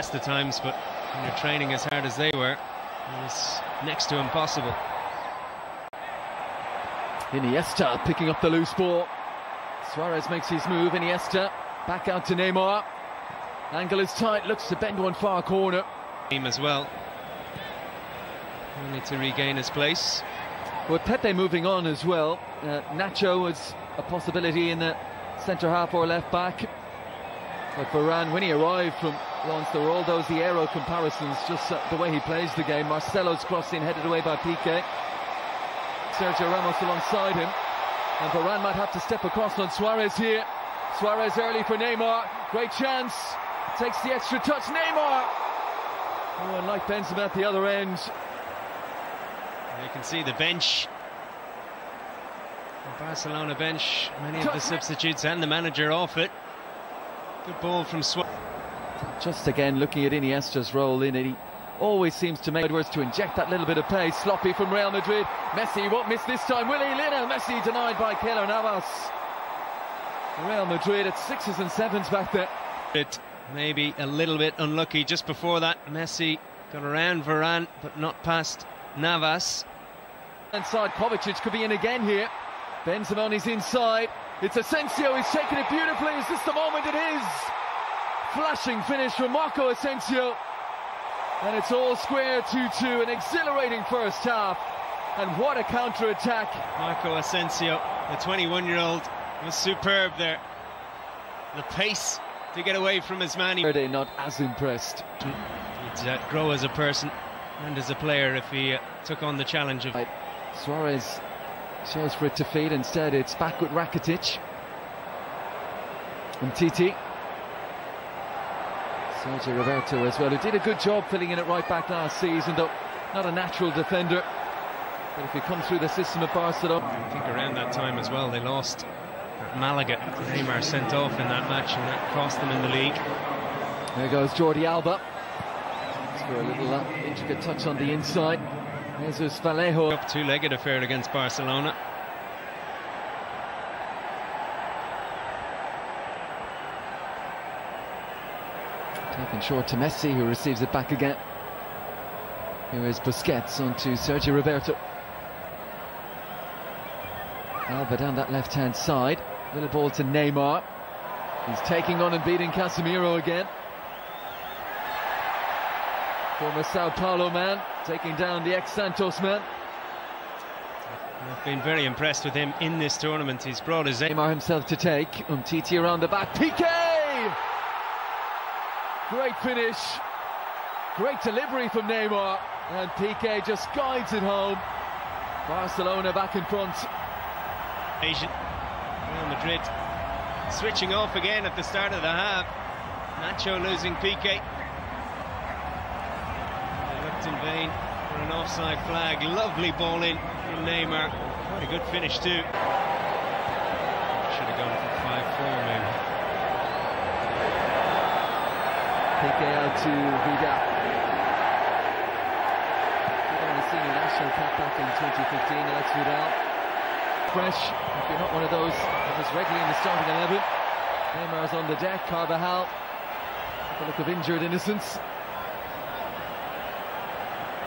best of times, but when you're training as hard as they were, it was next to impossible. Iniesta picking up the loose ball. Suarez makes his move. Iniesta back out to Neymar. Angle is tight, looks to bend one far corner. Team as well. Only to regain his place. With Pepe moving on as well, Nacho was a possibility in the centre half or left back. But Varane, when he arrived from Lens, there were all those Euro comparisons, just the way he plays the game. Marcelo's crossing, headed away by Piqué. Sergio Ramos alongside him. And Varane might have to step across on Suarez here. Suarez early for Neymar. Great chance. Takes the extra touch. Neymar! Oh, and like Benzema at the other end. You can see the bench. The Barcelona bench. Many of the substitutes and the manager off it. Good ball from Suarez. Just again looking at Iniesta's role in it. He always seems to make Edwards to inject that little bit of pace. Sloppy from Real Madrid. Messi won't miss this time, will he? Lionel Messi denied by Keylor Navas. Real Madrid at 6s and 7s back there. It maybe a little bit unlucky just before that. Messi got around Varane, but not past Navas. Inside, Kovacic could be in again here. Benzema on his inside. It's Asensio, he's taken it beautifully. Is this the moment it is? Flashing finish from Marco Asensio. And it's all square 2-2, an exhilarating first half. And what a counter-attack. Marco Asensio, the 21-year-old, was superb there. The pace to get away from his man. Are they not as impressed? He'd grow as a person and as a player if he took on the challenge of... Suarez shows for it to feed, instead it's back with Rakitic. And Titi. Sergio Roberto as well, who did a good job filling in at right back last season, though not a natural defender. But if you come through the system of Barcelona... I think around that time as well, they lost at Malaga. Neymar sent off in that match, and that cost them in the league. There goes Jordi Alba. Let's for a little intricate touch on the inside. Jesus Vallejo. Up two-legged affair against Barcelona. Taken short to Messi, who receives it back again. Here is Busquets onto Sergio Roberto. Alba down that left-hand side. Little ball to Neymar. He's taking on and beating Casemiro again. Former Sao Paulo man, taking down the ex-Santos man. I've been very impressed with him in this tournament. He's brought his... Neymar himself to take. Umtiti around the back. Piqué! Great finish. Great delivery from Neymar. And Piqué just guides it home. Barcelona back in front. Real Madrid switching off again at the start of the half. Nacho losing Piqué. In vain for an offside flag. Lovely ball in from Neymar. Quite a good finish too. Should have gone for 5-4 maybe. Piqué out to Vidal. The senior national cap back in 2015. Alex Vidal. Fresh, if you're not one of those that was regularly in the starting 11. Neymar's on the deck. Carvajal. The look of injured innocence.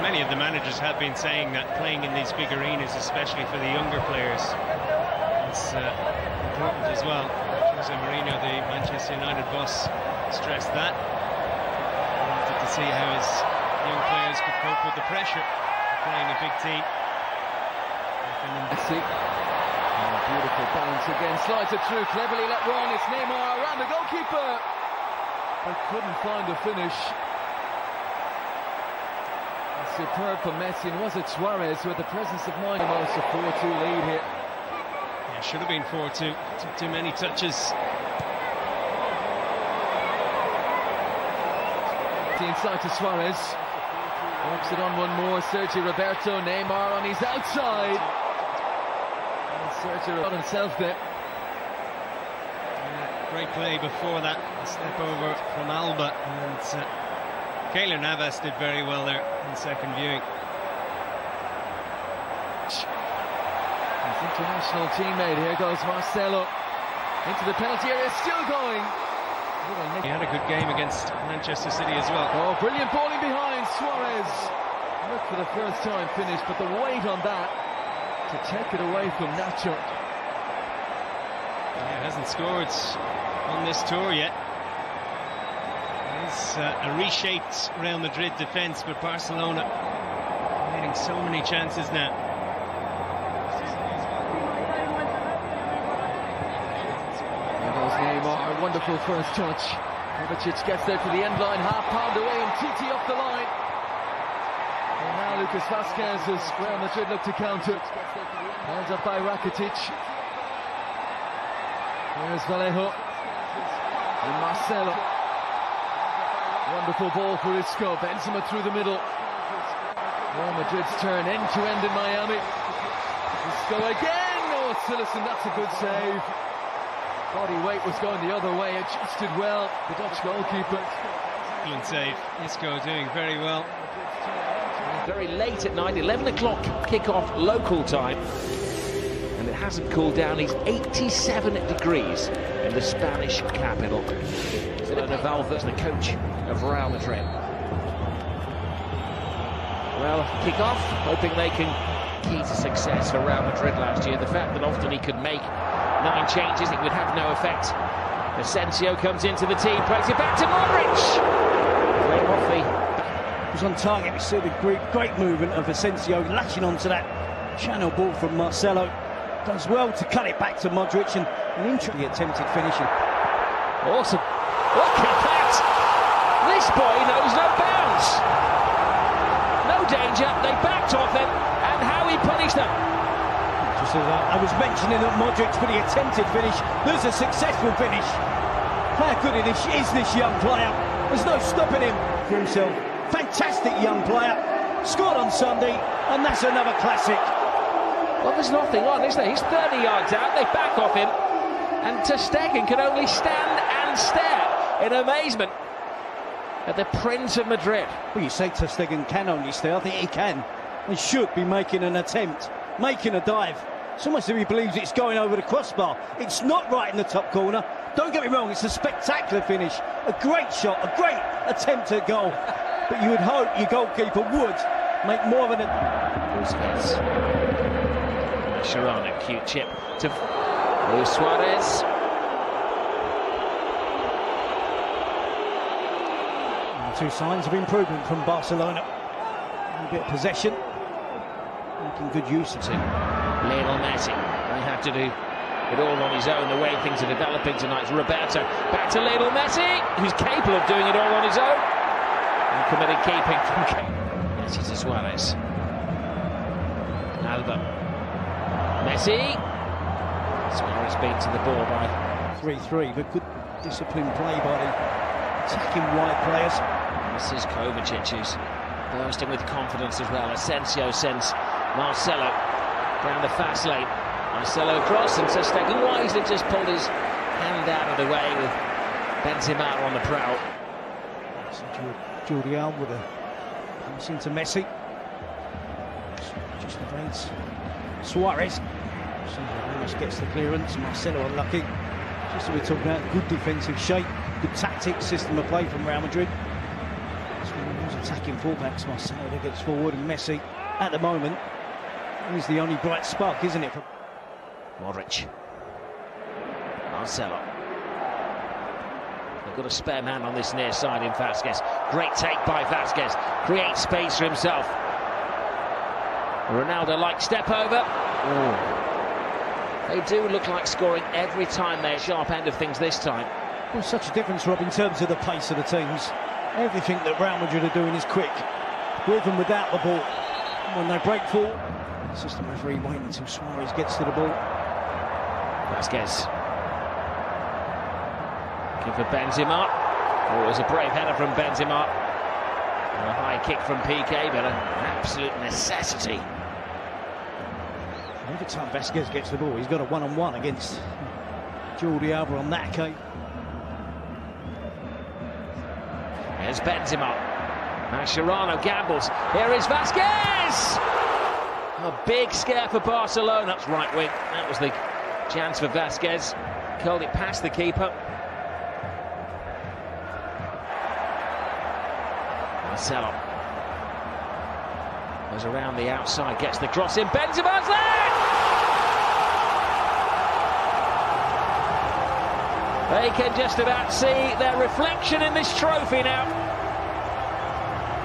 Many of the managers have been saying that playing in these big arenas, especially for the younger players, is important as well. Jose Mourinho, the Manchester United boss, stressed that. He wanted to see how his young players could cope with the pressure of playing a big team. Messi. Oh, beautiful bounce again, slides it through, cleverly let run. It's Neymar around the goalkeeper, but couldn't find a finish. Superb for Messi, and was it Suarez who had the presence of mind? Almost a 4-2 lead here. Yeah, should have been 4-2. Took too many touches. The inside to Suarez. Works it on one more. Sergio Roberto. Neymar on his outside. And Sergio got himself there. Yeah, great play before that. A step over from Alba. And Keylor Navas did very well there in second viewing. His international teammate, here goes Marcelo into the penalty area, still going. He had a good game against Manchester City as well. Oh, brilliant balling behind Suarez. Look for the first time finish, but the weight on that to take it away from Nacho. Yeah, hasn't scored on this tour yet. It's a reshaped Real Madrid defence, but Barcelona creating so many chances now. Neymar, wonderful first touch. Kovacic gets there to the end line, half pound away, and TT up the line. And now Lucas Vazquez as Real Madrid look to counter. Hands up by Rakitic. Here's Vallejo. And Marcelo. Wonderful ball for Isco. Benzema through the middle. Real Madrid's turn end to end in Miami. Isco again. Oh, Cillison, that's a good save. Body weight was going the other way, adjusted well, the Dutch goalkeeper. Excellent save, Isco doing very well. Very late at night, 11 o'clock kick-off local time. And it hasn't cooled down, it's 87 degrees in the Spanish capital. Fernando Valverde, the coach of Real Madrid. Well, kick-off, hoping they can key to success for Real Madrid last year. The fact that often he could make 9 changes, it would have no effect. Asensio comes into the team, plays it back to Modric. Very off It was on target. We saw the great movement of Asensio latching onto that channel ball from Marcelo. Does well to cut it back to Modric, and an interesting attempted finishing. Awesome. Look at that! This boy knows no bounds. No danger, they backed off him, and how he punished them. Just as I was mentioning that Modric for the attempted finish, there's a successful finish. How good is this young player? There's no stopping him for himself. Fantastic young player. Scored on Sunday, and that's another classic. Well, there's nothing on, is there? He's 30 yards out, they back off him, and Ter Stegen can only stand and stare in amazement at the Prince of Madrid. Well, you say Ter Stegen can only stare. I think he can and should be making an attempt, making a dive. It's almost as if he believes it's going over the crossbar. It's not right in the top corner. Don't get me wrong, it's a spectacular finish. A great shot, a great attempt at goal. But you would hope your goalkeeper would make more of an... Busquets. Sharana, cute chip to Luis Suarez. And 2 signs of improvement from Barcelona. A bit of possession. Making good use of it. Lionel Messi. He had to do it all on his own, the way things are developing tonight. Roberto back to Lionel Messi, who's capable of doing it all on his own. And committed keeping from Messi to Suarez. Alba. Messi. Suarez beat to the ball by 3-3, but good disciplined play by the attacking wide players. This is Kovacic, who's bursting with confidence as well. Asensio sends Marcelo down the fast lane. Marcelo cross, and Ter Stegen wisely just pulled his hand out of the way with Benzema on the prowl. Jordi Alba with a pass into Messi. Just evades Suarez. Ramos gets the clearance. Marcelo unlucky. Just as we're talking about good defensive shape, good tactics, system of play from Real Madrid. Those attacking fullbacks, Marcelo that gets forward, and Messi at the moment is the only bright spark, isn't it? Modric. Marcelo. They've got a spare man on this near side in Vazquez. Great take by Vazquez. Creates space for himself. Ronaldo-like step over. They do look like scoring every time they're sharp end of things this time. Well, such a difference, Rob, in terms of the pace of the teams. Everything that Real Madrid are doing is quick, with and without the ball. When they break forward, the assistant referee waiting until Suarez gets to the ball. Vazquez. Looking for Benzema. Oh, it was a brave header from Benzema. And a high kick from PK, but an absolute necessity. Every time Vazquez gets the ball, he's got a one-on-one against Jordi Alba on that occasion. Here's Benzema. Mascherano gambles. Here is Vazquez! A big scare for Barcelona. That's right wing. That was the chance for Vazquez. Curled it past the keeper. Marcelo goes around the outside, gets the cross in. Benzema's there! They can just about see their reflection in this trophy now.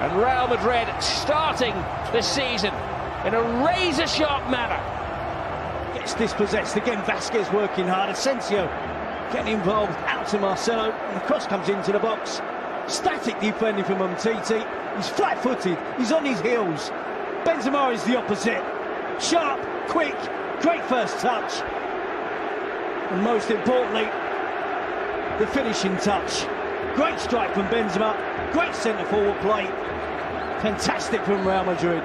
And Real Madrid starting the season in a razor-sharp manner. Gets dispossessed again. Vasquez working hard. Asensio getting involved. Out to Marcelo. And the cross comes into the box. Static defending from Umtiti. He's flat-footed. He's on his heels. Benzema is the opposite. Sharp, quick, great first touch. And most importantly, the finishing touch. Great strike from Benzema. Great centre-forward play. Fantastic from Real Madrid.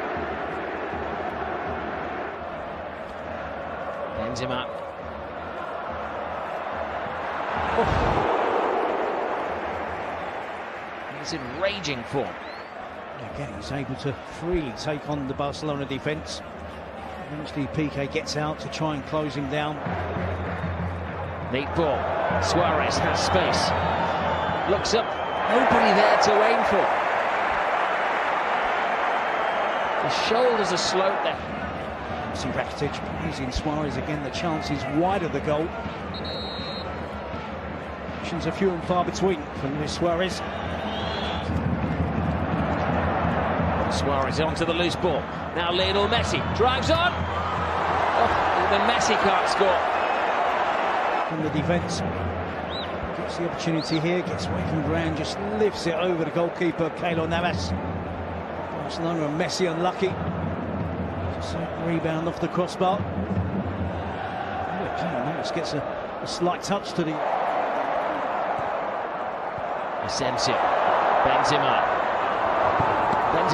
Benzema. Oh. He's in raging form. Again, he's able to freely take on the Barcelona defence. Eventually, Piqué gets out to try and close him down. Neat ball. Suarez has space. Looks up. Nobody there to aim for. The shoulders are sloped there. See Rakitic praising Suarez again. The chance is wide of the goal. Options are few and far between from Luis Suarez. Suarez onto the loose ball. Now Lionel Messi drives on. Oh, even Messi can't score. From the defence. Gets the opportunity here. Gets away from Varane. Just lifts it over the goalkeeper, Keylor Navas. Barcelona and Messi unlucky. Just a rebound off the crossbar. Keylor Navas gets a slight touch to the... Asensio. Benzema.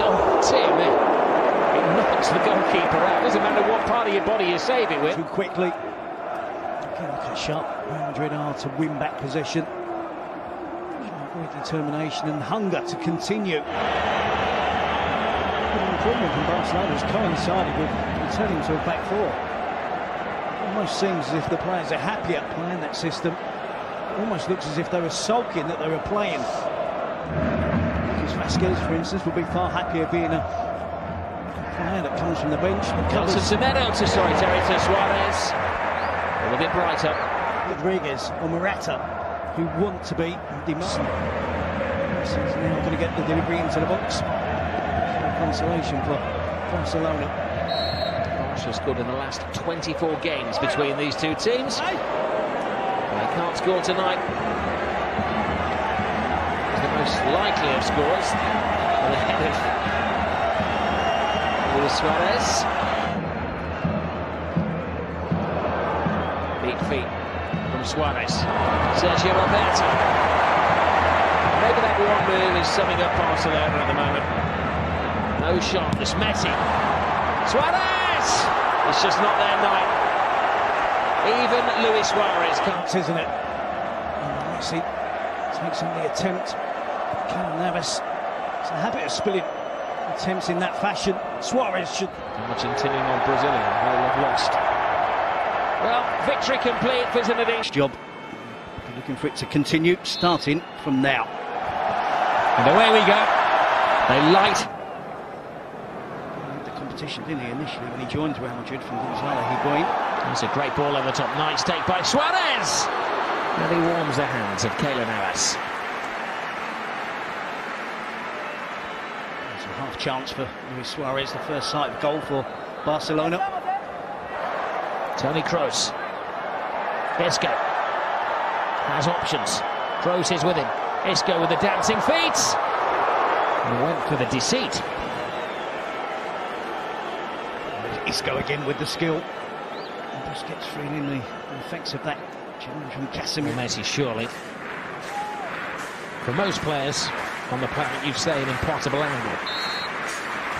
Oh, dear me. It knocks the goalkeeper out. Doesn't matter what part of your body you save it with. Too quickly. Again, look how sharp Real Madrid are to win back possession. Great determination and hunger to continue. The improvement from Barcelona has coincided with returning to a back four. It almost seems as if the players are happier playing that system. It almost looks as if they were sulking that they were playing. Vasquez, for instance, will be far happier being a player that comes from the bench. Comes to Semedo to Suarez. A little bit brighter. Rodriguez or Morata, who want to be demanding. He's now going to get the delivery into the box. Consolation for Barcelona. Barca scored in the last 24 games between these two teams. They can't score tonight. Most likely of scores ahead of Luis Suarez. Beat feet from Suarez. Sergio Roberto. Maybe that one move is summing up Barcelona at the moment. No shot. This Messi. Suarez! It's just not their night. Even Luis Suarez can't, isn't it? Messi takes on the attempt. Keylor Navas, it's a habit of spilling attempts in that fashion. Suarez should... How much intending on Brazilian, they'll have lost. Well, victory complete for Zinedine. Job. Looking for it to continue, starting from now. And away we go. They light. The competition, didn't he, initially when he joined Real Madrid from Gonzalo Higuain. It's a great ball over the top. Nice take by Suarez. And he warms the hands of Keylor Navas. Half chance for Luis Suarez, the first sight of goal for Barcelona. Toni Kroos. Isco has options. Kroos is with him. Isco with the dancing feet. He went for the deceit. Isco again with the skill. And just gets feeling the effects of that challenge from Casemiro. Messi, surely. For most players on the planet, you'd say an impossible angle.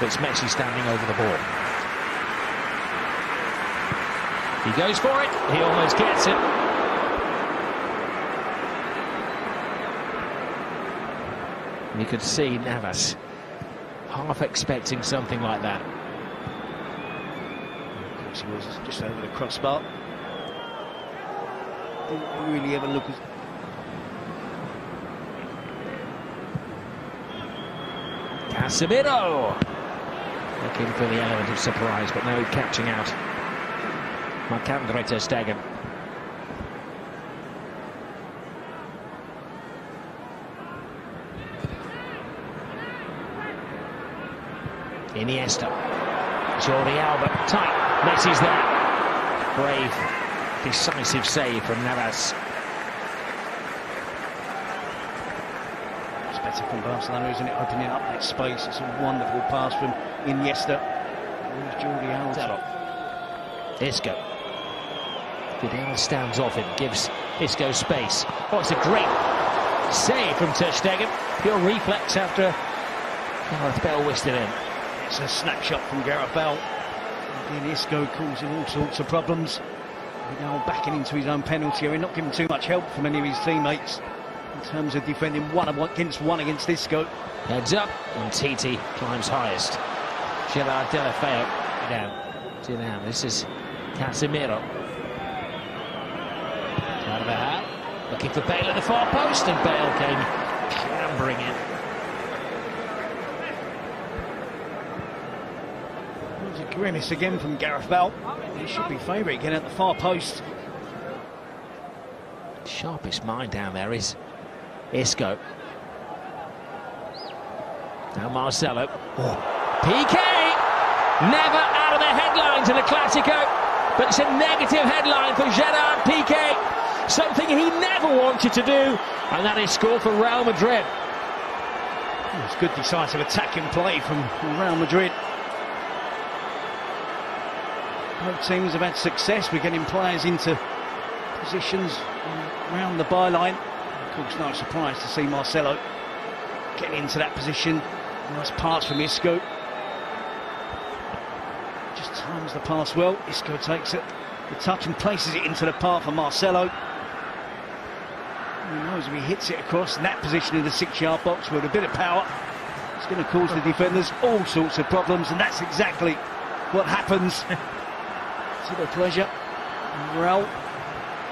But it's Messi standing over the ball. He goes for it. He almost gets it. You could see Navas half expecting something like that. Of course, he was just over the crossbar. Didn't really ever look as... Casemiro looking for the element of surprise, but no catching out. Marc-Andre ter Stegen. Iniesta, Jordi Alba, tight, Messi's there. Brave, decisive save from Navas. It's better from Barcelona, isn't it? Opening up that space. It's a wonderful pass from Iniesta. There's Jordi Alba. Isco. Vidal stands off him, gives Isco space. Oh, it's a great save from ter Stegen. Pure reflex after Gareth Bale whisked it in. It's a snapshot from Gareth Bale. Again, Isco causing all sorts of problems. Vidal backing into his own penalty area, not giving too much help from any of his teammates in terms of defending one against Isco. Heads up, and Titi climbs highest. Gerard Deulofeu down. This is Casemiro. Carvajal looking for Bale at the far post, and Bale came clambering in. There's a grimace again from Gareth Bale. He should be favourite again at the far post. Sharpest mind down there is Isco. Now Marcelo. PK! Never out of the headlines in a Clasico, but it's a negative headline for Gerard Piqué. Something he never wanted to do, and that is score for Real Madrid. It's good decisive attacking play from Real Madrid. Both teams have had success with getting players into positions around the byline. Of course, no surprise to see Marcelo getting into that position. Nice pass from Isco. Just times the pass well. Isco takes it, the touch, and places it into the path of Marcelo. He knows if he hits it across in that position in the 6-yard box with a bit of power, it's going to cause the defenders all sorts of problems, and that's exactly what happens. To the pleasure. Real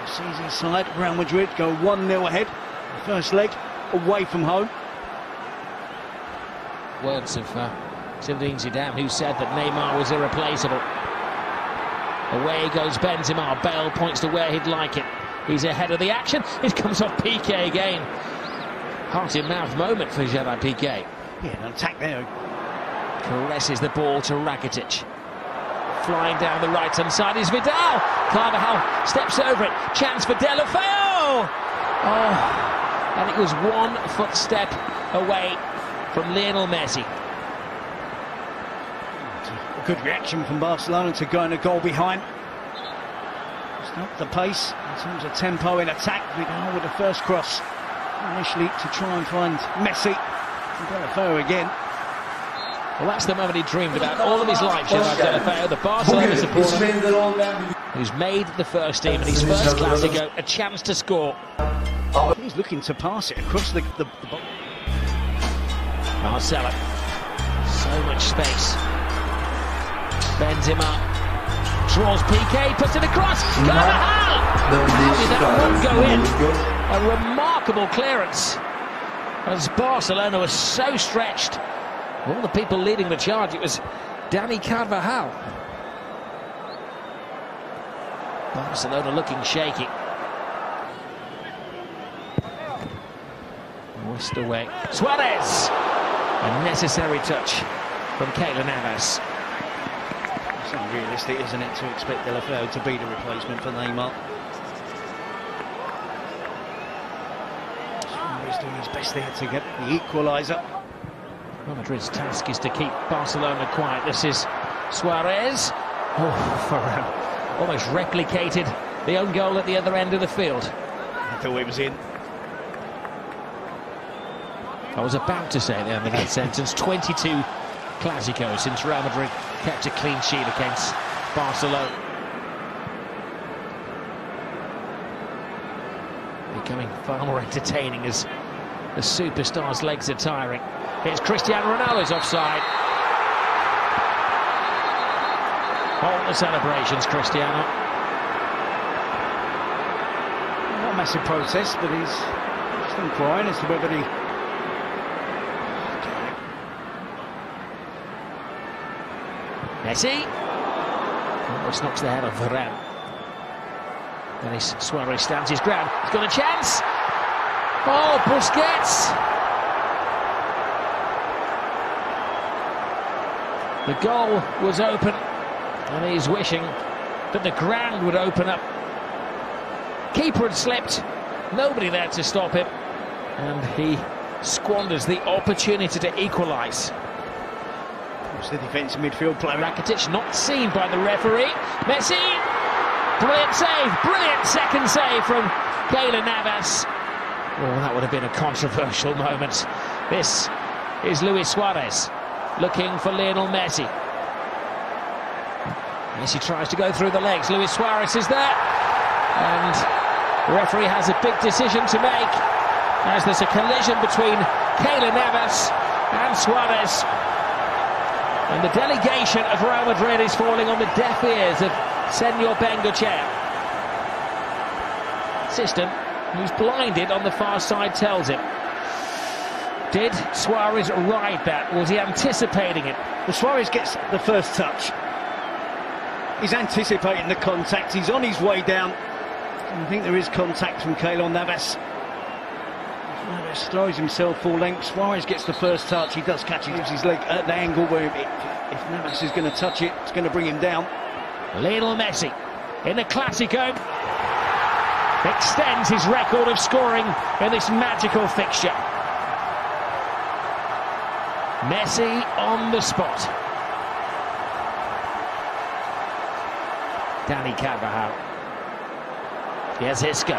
sees his side. Real Madrid go 1-0 ahead. The first leg away from home. Words of Zinedine Zidane, who said that Neymar was irreplaceable. Away goes Benzema. Bale points to where he'd like it. He's ahead of the action. It comes off Piqué again. Heart-in-mouth moment for Gerard Piqué. Yeah, an attack there. Caresses the ball to Rakitic. Flying down the right-hand side is Vidal. Carvajal steps over it. Chance for Deulofeu. Oh, and it was 1 footstep away from Lionel Messi. A good reaction from Barcelona to going a goal behind. Just up the pace in terms of tempo in attack. Vidal with the first cross initially to try and find Messi. Deulofeu again. Well, that's the moment he dreamed about all of his life, Gerard Deulofeu, the Barcelona supporter, who's made the first team in his first Clasico, a chance to score. He's looking to pass it across the box. Marcelo, so much space. Benzema draws Piqué, puts it across. Carvajal! How did that one go in? A remarkable clearance, as Barcelona was so stretched. All the people leading the charge, it was Dani Carvajal. Barcelona looking shaky. Whisked away. Suarez! A necessary touch from Keylor Navas. It's unrealistic, isn't it, to expect Deulofeu to be the replacement for Neymar. He's doing his best there to get the equaliser. Real Madrid's task is to keep Barcelona quiet. This is Suarez. Oh, for almost replicated the own goal at the other end of the field. I thought it was in. I was about to say at the end of that sentence, 22 Clásicos since Real Madrid kept a clean sheet against Barcelona. Becoming far more entertaining as the superstar's legs are tiring. Here's Cristiano Ronaldo's offside. All the celebrations, Cristiano. Not a massive protest, but he's just inquiring as to whether he Messi. Almost knocks the head off Varane. Denis Suarez stands his ground. He's got a chance. Oh, Busquets. The goal was open, and he's wishing that the ground would open up. Keeper had slipped. Nobody there to stop him. And he squanders the opportunity to equalise. It's the defensive midfield player. Rakitic not seen by the referee. Messi! Brilliant save! Brilliant second save from Keylor Navas. Oh, that would have been a controversial moment. This is Luis Suarez looking for Lionel Messi. Messi tries to go through the legs. Luis Suarez is there. And the referee has a big decision to make, as there's a collision between Keylor Navas and Suarez. And the delegation of Real Madrid is falling on the deaf ears of Senor Bengochea. System, who's blinded on the far side, tells him. Did Suarez ride that? Was he anticipating it? Well, Suarez gets the first touch. He's anticipating the contact. He's on his way down. I think there is contact from Keylor Navas. Navas throws himself full length. Suarez gets the first touch. He does catch it. Gives his leg at the angle where if Navas is going to touch it, it's going to bring him down. Lionel Messi in the Clásico extends his record of scoring in this magical fixture. Messi on the spot. Dani Carvajal. Here's Isco.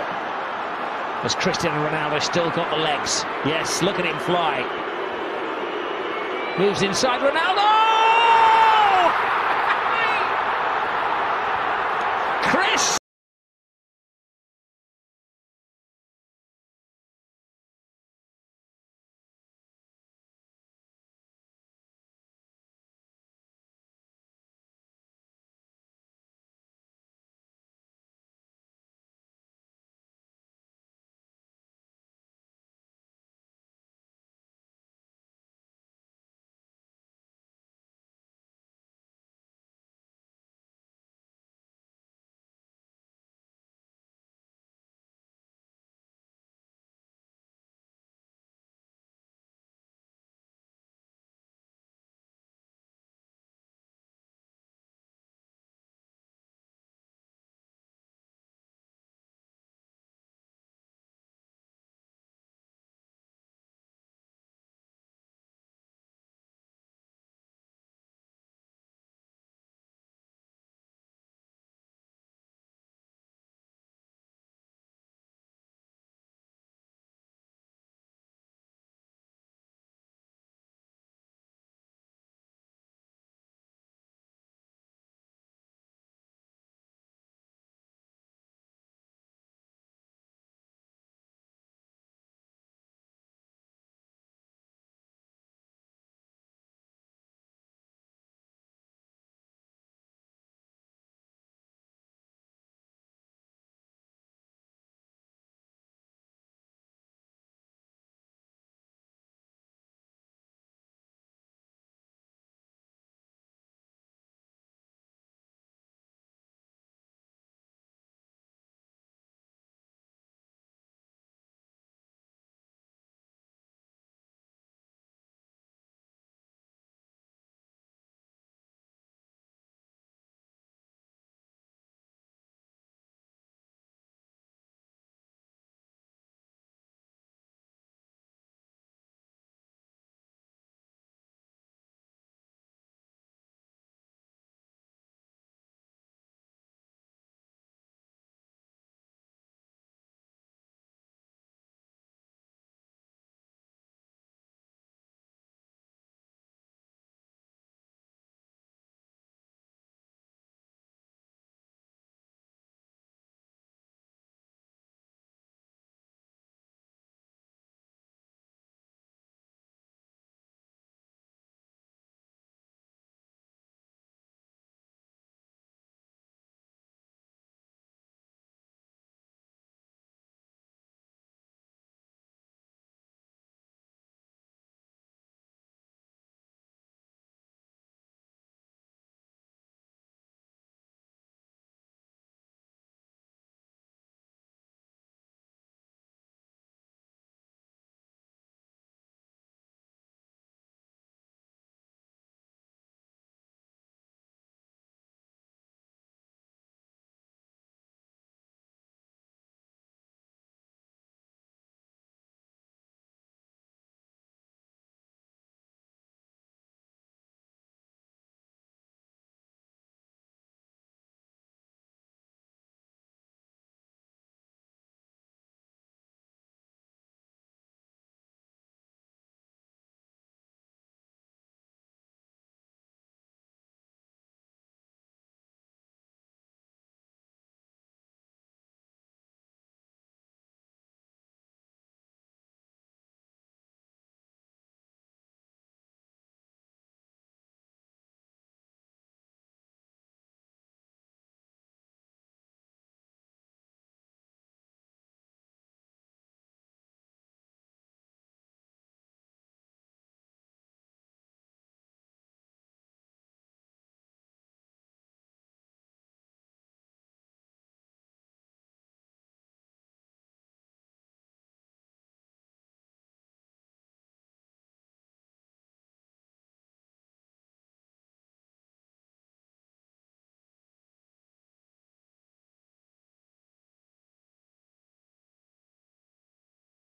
Has Cristiano Ronaldo still got the legs? Yes, look at him fly. Moves inside Ronaldo!